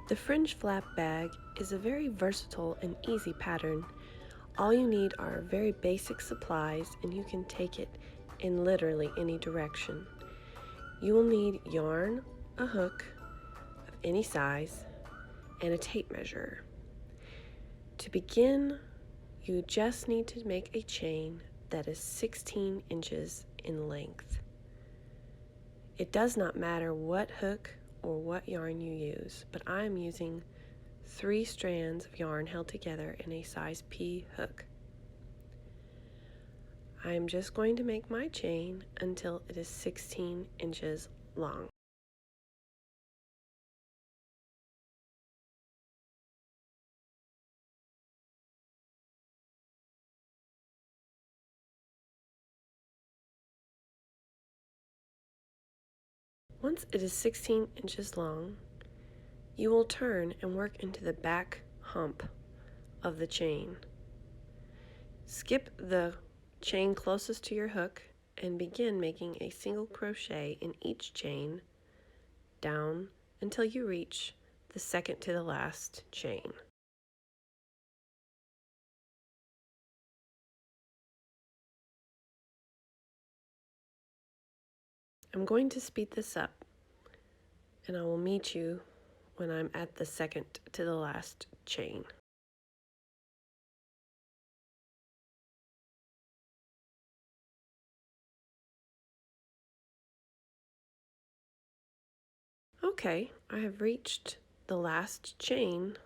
The Fringe Flap Bag is a very versatile and easy pattern. All you need are very basic supplies and you can take it in literally any direction. You will need yarn, a hook of any size, and a tape measure. To begin, you just need to make a chain that is 16 inches in length. It does not matter what hook or what yarn you use, but I am using 3 strands of yarn held together in a size P hook. I am just going to make my chain until it is 16 inches long. Once it is 16 inches long, you will turn and work into the back hump of the chain. Skip the chain closest to your hook and begin making a single crochet in each chain down until you reach the second to the last chain. I'm going to speed this up and I will meet you when I'm at the second to the last chain. Okay, I have reached the last chain,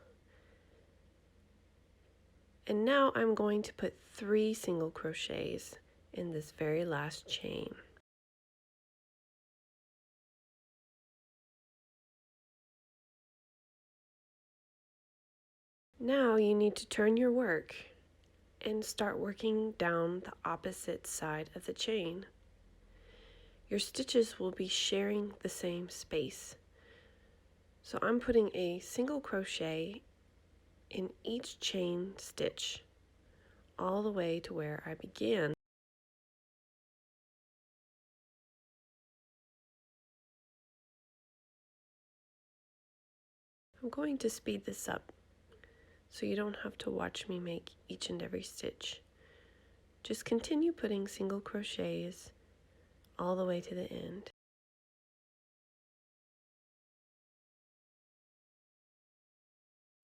and now I'm going to put 3 single crochets in this very last chain. Now you need to turn your work and start working down the opposite side of the chain. Your stitches will be sharing the same space. So I'm putting a single crochet in each chain stitch all the way to where I began. I'm going to speed this up so you don't have to watch me make each and every stitch. Just continue putting single crochets all the way to the end.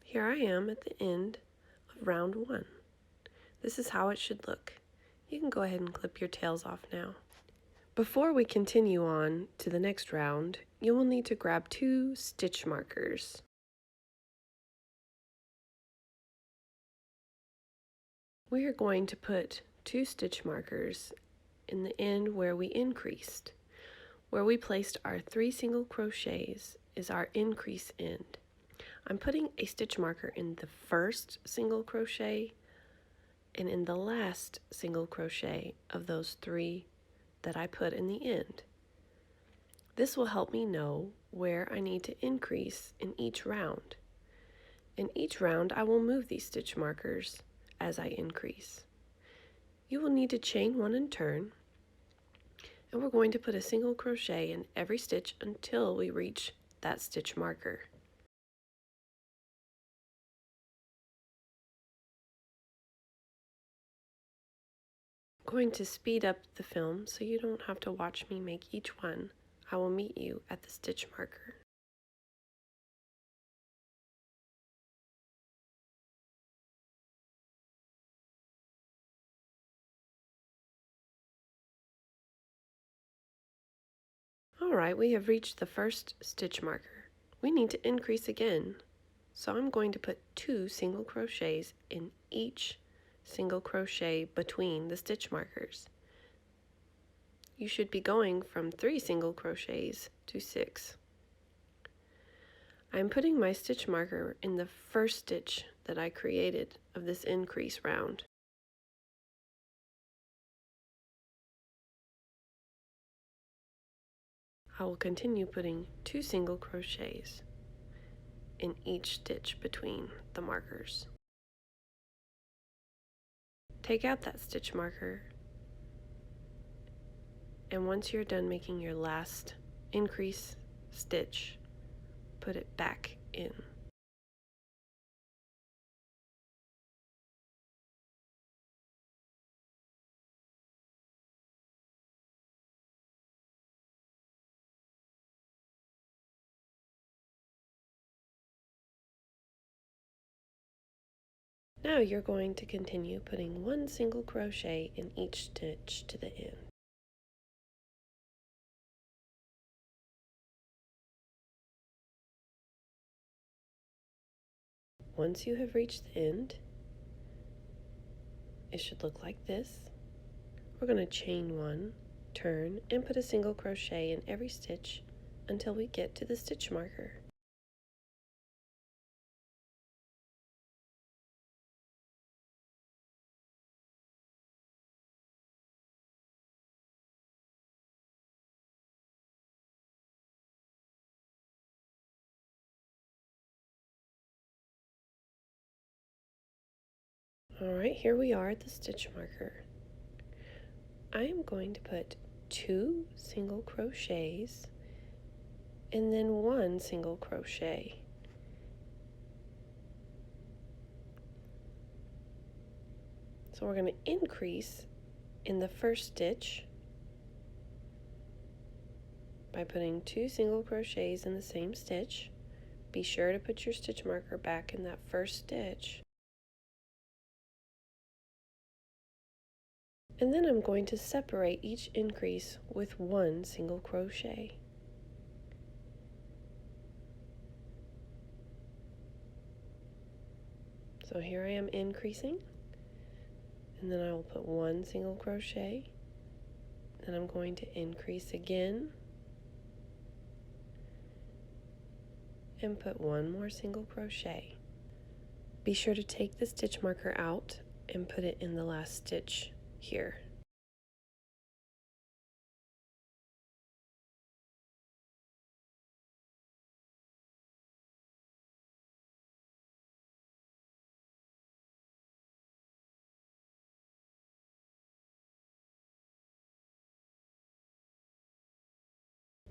Here I am at the end of round 1. This is how it should look. You can go ahead and clip your tails off now. Before we continue on to the next round, you will need to grab 2 stitch markers. We are going to put 2 stitch markers in the end where we increased. Where we placed our 3 single crochets is our increase end. I'm putting a stitch marker in the first single crochet and in the last single crochet of those 3 that I put in the end. This will help me know where I need to increase in each round. In each round, I will move these stitch markers as I increase. You will need to chain 1 and turn, and we're going to put a single crochet in every stitch until we reach that stitch marker. I'm going to speed up the film so you don't have to watch me make each one. I will meet you at the stitch marker. Alright, we have reached the first stitch marker. We need to increase again, so I'm going to put 2 single crochets in each single crochet between the stitch markers. You should be going from 3 single crochets to 6. I'm putting my stitch marker in the first stitch that I created of this increase round. I will continue putting 2 single crochets in each stitch between the markers. Take out that stitch marker, and once you're done making your last increase stitch, put it back in. Now you're going to continue putting one single crochet in each stitch to the end. Once you have reached the end, it should look like this. We're going to chain one, turn, and put a single crochet in every stitch until we get to the stitch marker. Alright, here we are at the stitch marker. I am going to put 2 single crochets and then 1 single crochet. So we're going to increase in the first stitch by putting 2 single crochets in the same stitch. Be sure to put your stitch marker back in that first stitch. And then I'm going to separate each increase with 1 single crochet. So here I am increasing, and then I will put 1 single crochet, then I'm going to increase again, and put 1 more single crochet. Be sure to take the stitch marker out and put it in the last stitch here.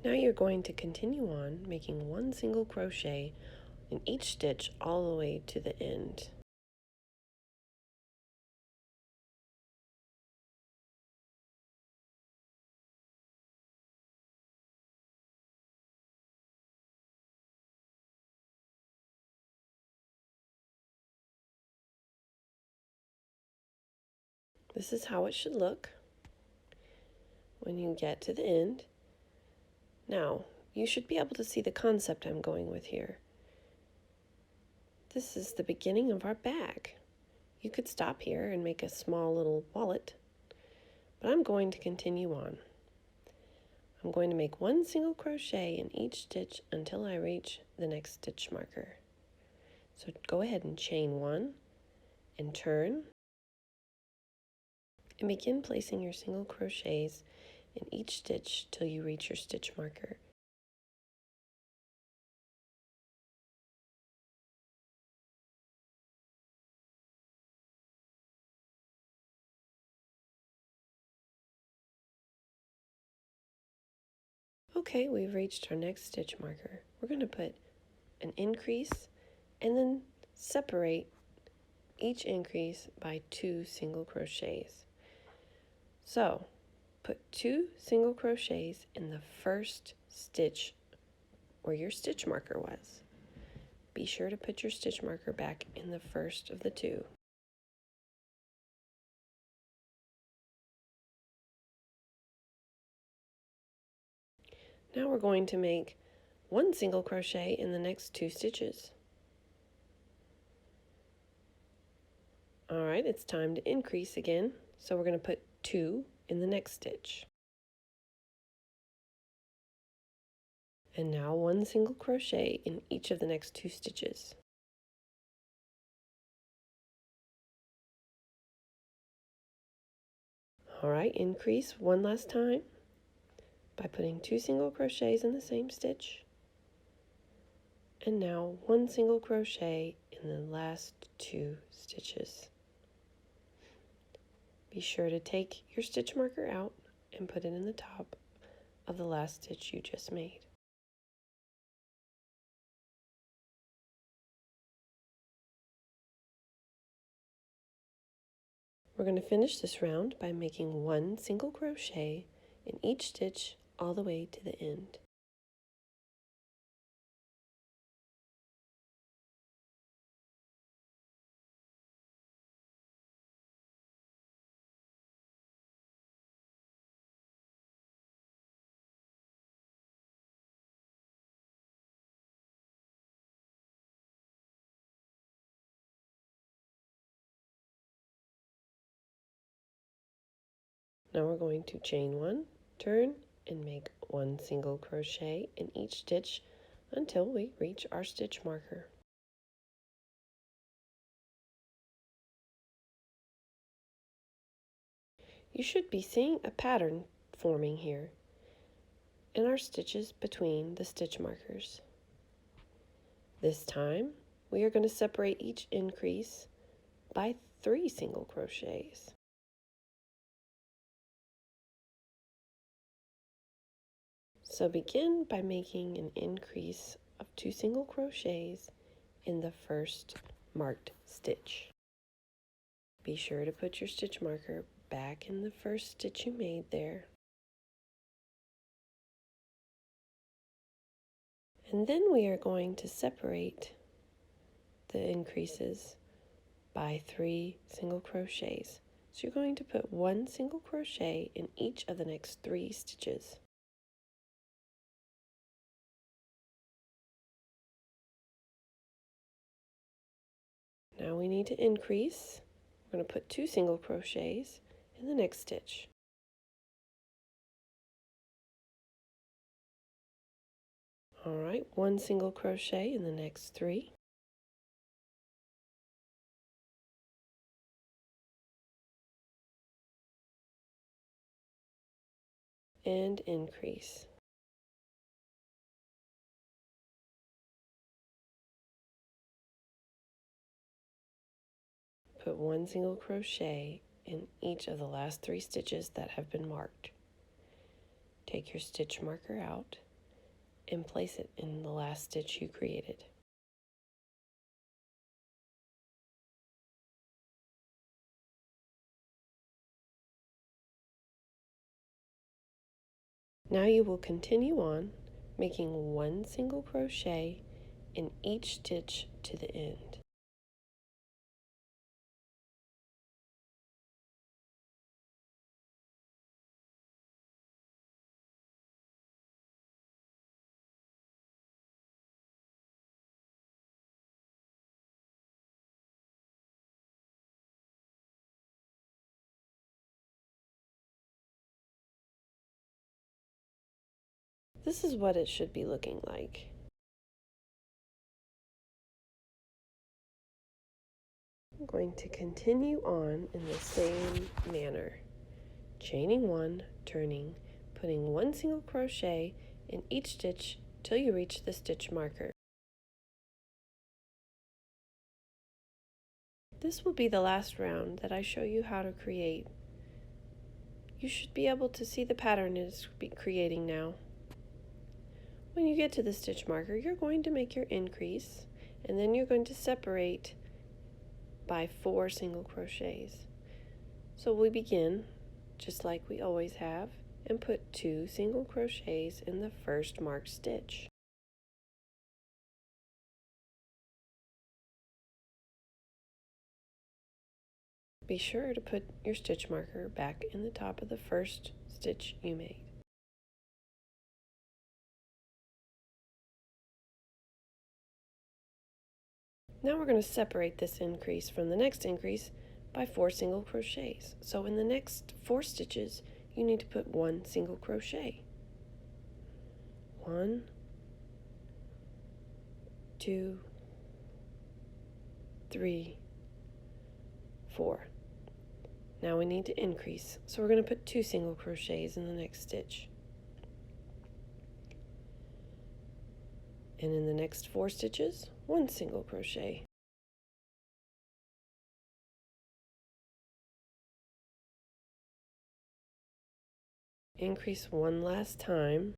Now you're going to continue on making 1 single crochet in each stitch all the way to the end. This is how it should look when you get to the end. Now, you should be able to see the concept I'm going with here. This is the beginning of our bag. You could stop here and make a small little wallet, but I'm going to continue on. I'm going to make 1 single crochet in each stitch until I reach the next stitch marker. So go ahead and chain 1 and turn, and begin placing your single crochets in each stitch till you reach your stitch marker. Okay, we've reached our next stitch marker. We're going to put an increase and then separate each increase by 2 single crochets. So put 2 single crochets in the first stitch where your stitch marker was. Be sure to put your stitch marker back in the first of the 2. Now we're going to make 1 single crochet in the next 2 stitches. Alright, it's time to increase again, so we're going to put 2 in the next stitch. And now 1 single crochet in each of the next 2 stitches. Alright, increase one last time by putting 2 single crochets in the same stitch. And now 1 single crochet in the last 2 stitches. Be sure to take your stitch marker out and put it in the top of the last stitch you just made. We're going to finish this round by making 1 single crochet in each stitch all the way to the end. Now we're going to chain one, turn, and make one single crochet in each stitch until we reach our stitch marker. You should be seeing a pattern forming here in our stitches between the stitch markers. This time, we are going to separate each increase by 3 single crochets. So begin by making an increase of 2 single crochets in the first marked stitch. Be sure to put your stitch marker back in the first stitch you made there. And then we are going to separate the increases by 3 single crochets. So you're going to put 1 single crochet in each of the next 3 stitches. Now we need to increase. We're going to put 2 single crochets in the next stitch. All right, 1 single crochet in the next 3. And increase. Put 1 single crochet in each of the last 3 stitches that have been marked. Take your stitch marker out and place it in the last stitch you created. Now you will continue on making 1 single crochet in each stitch to the end. This is what it should be looking like. I'm going to continue on in the same manner. Chaining 1, turning, putting 1 single crochet in each stitch till you reach the stitch marker. This will be the last round that I show you how to create. You should be able to see the pattern it's creating now. When you get to the stitch marker, you're going to make your increase, and then you're going to separate by 4 single crochets. So we begin just like we always have and put 2 single crochets in the first marked stitch. Be sure to put your stitch marker back in the top of the first stitch you made. Now we're going to separate this increase from the next increase by 4 single crochets. So in the next 4 stitches, you need to put 1 single crochet. 1, 2, 3, 4. Now we need to increase, so we're going to put 2 single crochets in the next stitch. And in the next 4 stitches, 1 single crochet. Increase 1 last time.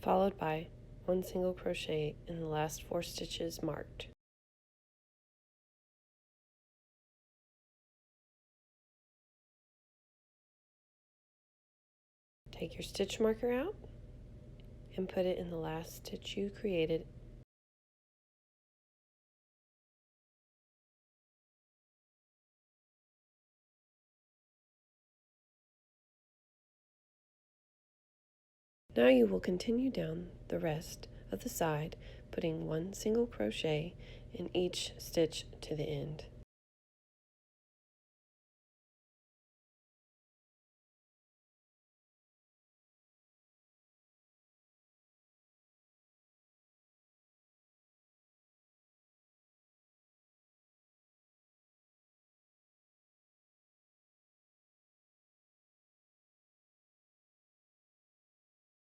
Followed by 1 single crochet in the last 4 stitches marked. Take your stitch marker out and put it in the last stitch you created. Now you will continue down the rest of the side, putting one single crochet in each stitch to the end.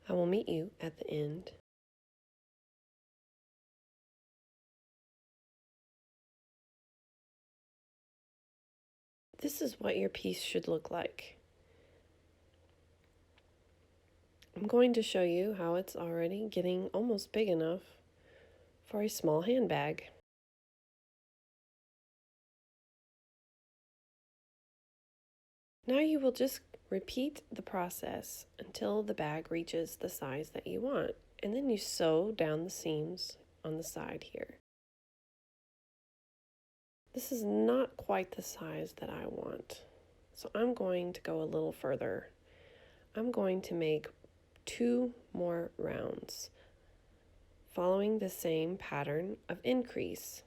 I will meet you at the end. This is what your piece should look like. I'm going to show you how it's already getting almost big enough for a small handbag. Now you will just repeat the process until the bag reaches the size that you want, and then you sew down the seams on the side here. This is not quite the size that I want, so I'm going to go a little further. I'm going to make 2 more rounds, following the same pattern of increase.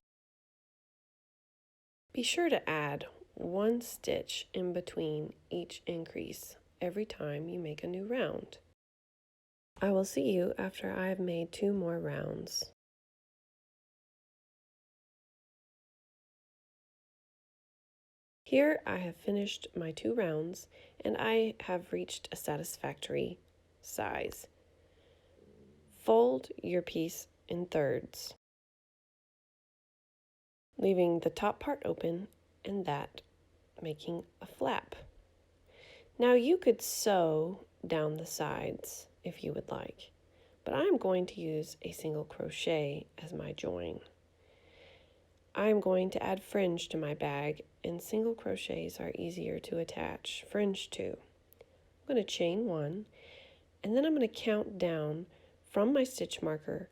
Be sure to add 1 stitch in between each increase every time you make a new round. I will see you after I have made 2 more rounds. Here I have finished my 2 rounds and I have reached a satisfactory size. Fold your piece in thirds, leaving the top part open and that making a flap. Now you could sew down the sides if you would like, but I'm going to use a single crochet as my join. I'm going to add fringe to my bag, and single crochets are easier to attach fringe to. I'm going to chain 1, and then I'm going to count down from my stitch marker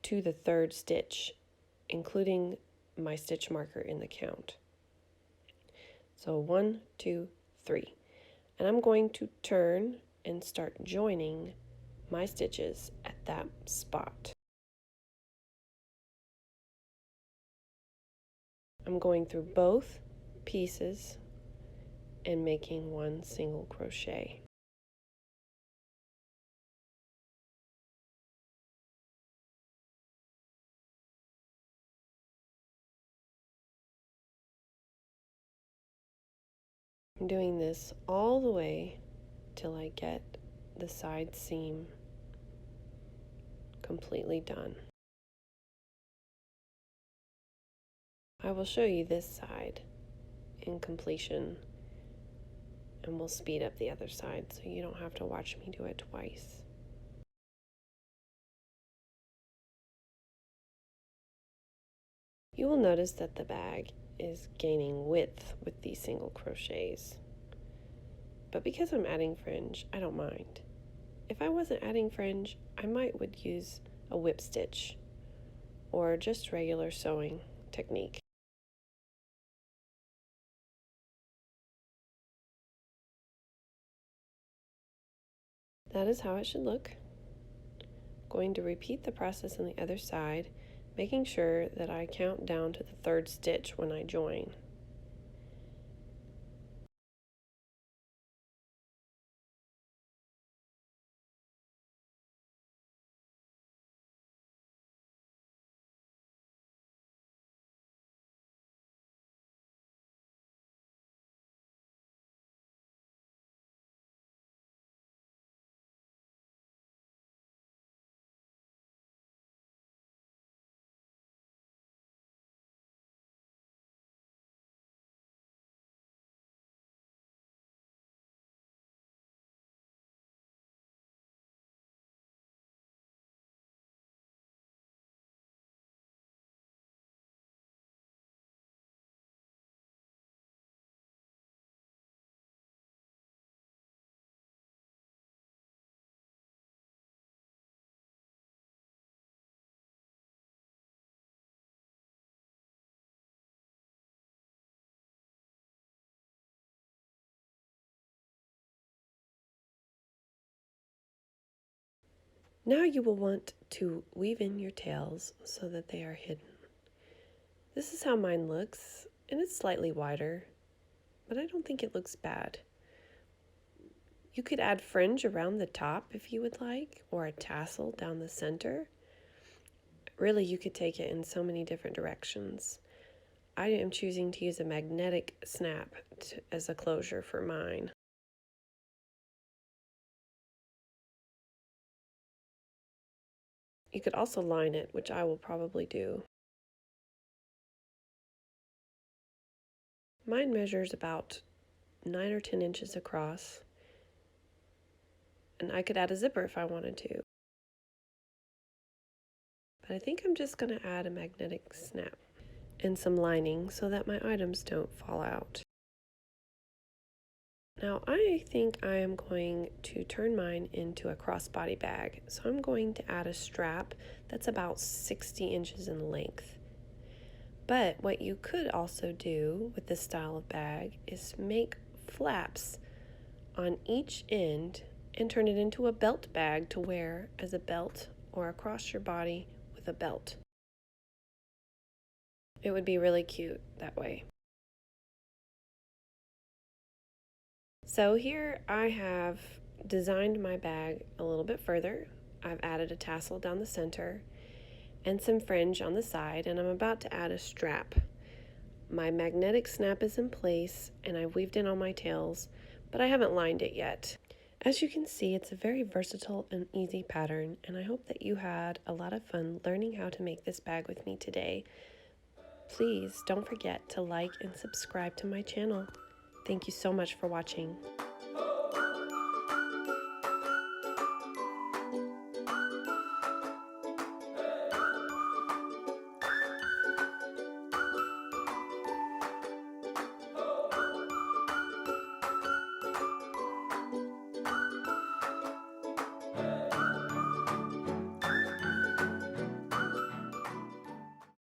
to the 3rd stitch, including my stitch marker in the count. So 1, 2, 3. And I'm going to turn and start joining my stitches at that spot. I'm going through both pieces and making 1 single crochet. I'm doing this all the way till I get the side seam completely done. I will show you this side in completion, and we'll speed up the other side so you don't have to watch me do it twice. You will notice that the bag is gaining width with these single crochets, but because I'm adding fringe, I don't mind. If I wasn't adding fringe, I would use a whip stitch or just regular sewing technique. That is how it should look. Going to repeat the process on the other side, making sure that I count down to the 3rd stitch when I join. Now you will want to weave in your tails so that they are hidden. This is how mine looks, and it's slightly wider, but I don't think it looks bad. You could add fringe around the top if you would like, or a tassel down the center. Really, you could take it in so many different directions. I am choosing to use a magnetic snap as a closure for mine. You could also line it, which I will probably do. Mine measures about 9 or 10 inches across, and I could add a zipper if I wanted to. But I think I'm just going to add a magnetic snap and some lining so that my items don't fall out. Now I think I am going to turn mine into a crossbody bag, so I'm going to add a strap that's about 60 inches in length. But what you could also do with this style of bag is make flaps on each end and turn it into a belt bag to wear as a belt or across your body with a belt. It would be really cute that way. So here I have designed my bag a little bit further. I've added a tassel down the center and some fringe on the side, and I'm about to add a strap. My magnetic snap is in place and I've weaved in all my tails, but I haven't lined it yet. As you can see, it's a very versatile and easy pattern, and I hope that you had a lot of fun learning how to make this bag with me today. Please don't forget to like and subscribe to my channel. Thank you so much for watching.